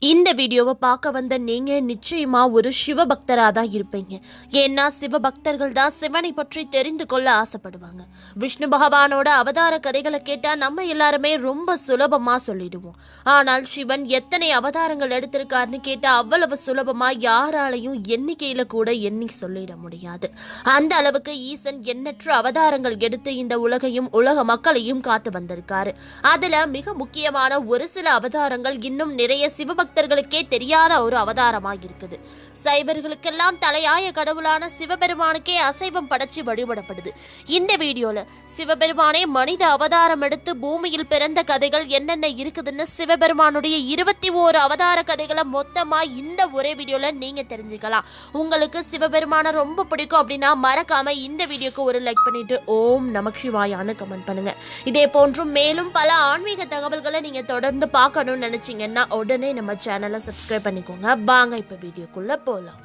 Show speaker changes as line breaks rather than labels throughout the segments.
இந்த வீடியோவை பார்க்க வந்த நீங்க நிச்சயமா ஒரு சிவபக்தரா தான் இருப்பீங்க. ஏன்னா சிவபக்தர்கள் தான் சிவனை பற்றி தெரிந்து கொள்ள ஆசைப்படுவாங்க. விஷ்ணு பகவானோட அவதார கதைகளை கேட்டா நம்ம எல்லாருமே ரொம்ப சுலபமா சொல்லிடுவோம். ஆனால் சிவன் எத்தனை அவதாரங்கள் எடுத்திருக்காருன்னு கேட்டா அவ்வளவு சுலபமா யாராலையும் எண்ணிக்கையில கூட எண்ணி சொல்லிட முடியாது. அந்த அளவுக்கு ஈசன் எண்ணற்ற அவதாரங்கள் எடுத்து இந்த உலகையும் உலக மக்களையும் காத்து வந்திருக்காரு. அதுல மிக முக்கியமான ஒரு சில அவதாரங்கள் இன்னும் நிறைய சிவபக்தர்களுக்கே தெரியாத ஒரு அவதாரமாக இருக்குது. சைவர்களுக்கெல்லாம் தலையாய கடவுளான சிவபெருமானுக்கே அசைவம் படைச்சு வழிபடப்படுது. இந்த வீடியோல சிவபெருமானே மனித அவதாரம் எடுத்து பூமியில் பிறந்த கதைகள் என்னென்ன இருக்குதுன்னு சிவபெருமானுடைய 21 அவதார கதைகளை மொத்தமா இந்த ஒரே வீடியோல நீங்க தெரிஞ்சுக்கலாம். உங்களுக்கு சிவபெருமான ரொம்ப பிடிக்கும் அப்படின்னா மறக்காம இந்த வீடியோக்கு ஒரு லைக் பண்ணிட்டு ஓம் நமக் சிவாயான்னு கமெண்ட் பண்ணுங்க. இதே போன்றும் மேலும் பல ஆன்மீக தகவல்களை நீங்க தொடர்ந்து பார்க்கணும்னு நினைச்சீங்கன்னா உடனே நம்ம சேனலை சப்ஸ்கிரைப் பண்ணிக்கோங்க. வாங்க இப்ப வீடியோக்குள்ள போலாம்.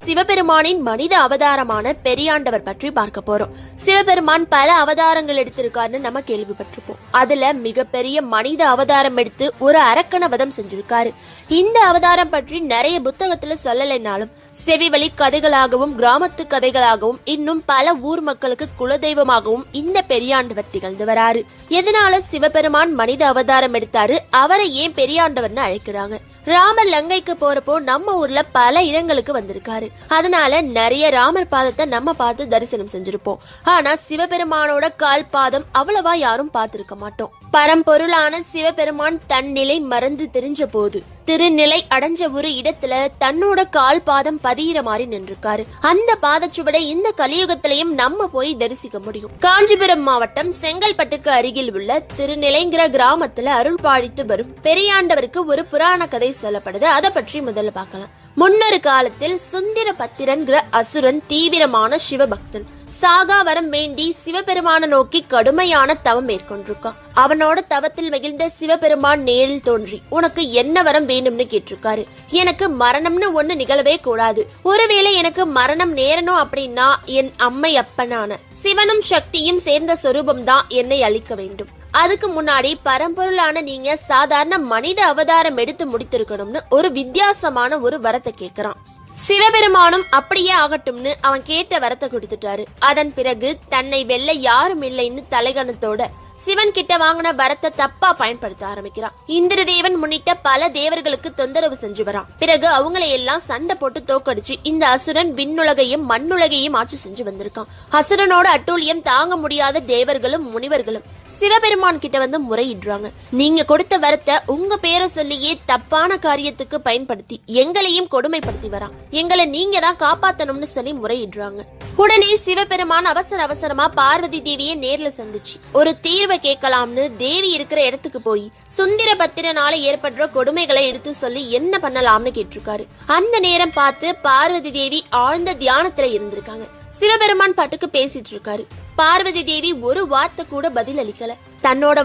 சிவபெருமானின் மனித அவதாரமான பெரியாண்டவர் பற்றி பார்க்க போறோம். சிவபெருமான் பல அவதாரங்கள் எடுத்திருக்காருன்னு நம்ம கேள்விப்பட்டிருப்போம். அதுல மிகப்பெரிய மனித அவதாரம் எடுத்து ஒரு அரக்கன வதம் செஞ்சிருக்காரு. இந்த அவதாரம் பற்றி நிறைய புத்தகத்துல சொல்லலைனாலும் செவிவழி கதைகளாகவும் கிராமத்து கதைகளாகவும் இன்னும் பல ஊர் மக்களுக்கு குலதெய்வமாகவும் இந்த பெரியாண்டவர் திகழ்ந்து வராரு. எதனால சிவபெருமான் மனித அவதாரம் எடுத்தாரு, அவரை ஏன் பெரியாண்டவர்னு அழைக்கிறாங்க? ராமர் லங்கைக்கு போறப்போ நம்ம ஊர்ல பல இடங்களுக்கு வந்திருக்காரு. அதனால நிறைய ராமர் பாதத்தை நம்ம பார்த்து தரிசனம் செஞ்சிருப்போம். ஆனா சிவபெருமானோட கால் பாதம் அவ்வளவா யாரும் பார்த்திருக்க மாட்டோம். பரம்பொருளான சிவபெருமான் தன் நிலை மறந்து தெரிஞ்ச போது திருநிலை அடைஞ்ச ஒரு இடத்துல தன்னோட கால் பாதம் பதிகிற மாதிரி நின்றுருக்காரு. அந்த பாதச்சுவடை இந்த கலியுகத்திலையும் நம்ம போய் தரிசிக்க முடியும். காஞ்சிபுரம் மாவட்டம் செங்கல்பட்டுக்கு அருகில் உள்ள திருநிலைங்கிற கிராமத்துல அருள் பாழித்து வரும் பெரியாண்டவருக்கு ஒரு புராண கதை சொல்லப்படுது. அதை பற்றி முதல்ல பார்க்கலாம். முன்னொரு காலத்தில் சுந்தர பத்திரன்கிற அசுரன் தீவிரமான சிவபக்தன். சாகா வரம் வேண்டி சிவபெருமான நோக்கி கடுமையான தவம் மேற்கொண்டிருக்கான். அவனோட தவத்தில் மகிழ்ந்த சிவபெருமான் நேரில் தோன்றி உனக்கு என்ன வரம் வேண்டும்னு கேட்டிருக்காரு. எனக்கு மரணம்னு ஒண்ணு நிகழவே கூடாது. ஒருவேளை எனக்கு மரணம் நேரணும் அப்படின்னா என் அம்மை அப்பனான சிவனும் சக்தியும் சேர்ந்த சொரூபம் தான் என்னை அளிக்க வேண்டும். அதுக்கு முன்னாடி பரம்பொருளான நீங்க சாதாரண மனித அவதாரம் எடுத்து முடித்திருக்கணும்னு ஒரு வித்தியாசமான ஒரு வரத்தை கேட்கிறான். சிவபெருமானும் அப்படியே ஆகட்டும்னு அவன் கேட்ட வரத்தை கொடுத்துட்டாரு. அதன் பிறகு தன்னை வெல்ல யாரும் இல்லைன்னு தலைகணத்தோட சிவன் கிட்ட வாங்கின வரத்தை தப்பா பயன்படுத்த ஆரம்பிக்கிறான். இந்திரதேவன் முன்னிட்ட பல தேவர்களுக்கு தொந்தரவு செஞ்சு வரான். பிறகு அவங்களை எல்லாம் சண்டை போட்டு தோக்கடிச்சு இந்த அசுரன் விண்ணுலகையும் மண்ணுலகையும் ஆட்சி செஞ்சு வந்திருக்கான். அசுரனோட அட்டூழியம் தாங்க முடியாத தேவர்களும் முனிவர்களும் சிவபெருமான் கிட்ட வந்து முறையிடுறாங்க. நீங்க கொடுத்த வரத்தை உங்க பேரை சொல்லியே தப்பான காரியத்துக்கு பயன்படுத்தி எங்களையும் கொடுமைப்படுத்தி வரான். எங்களை நீங்க தான் காப்பாத்தணும்னு சொல்லி முறையிடுறாங்க. உடனே சிவபெருமான் அவசரமா பார்வதி தேவியை நேர்ல சந்திச்சு ஒரு தீர்வை கேட்கலாம்னு தேவி இருக்கிற இடத்துக்கு போய் சுந்தர பத்திரனால ஏற்படுற கொடுமைகளை எடுத்து சொல்லி என்ன பண்ணலாம்னு கேட்டிருக்காரு. அந்த நேரம் பார்த்து பார்வதி தேவி ஆழ்ந்த தியானத்துல இருந்திருக்காங்க. சிவபெருமான் பாட்டுக்கு பேசிட்டு இருக்காரு. பார்வதி தேவி ஒரு வார்த்தை கூட பதில் அளிக்கல. தன்னோட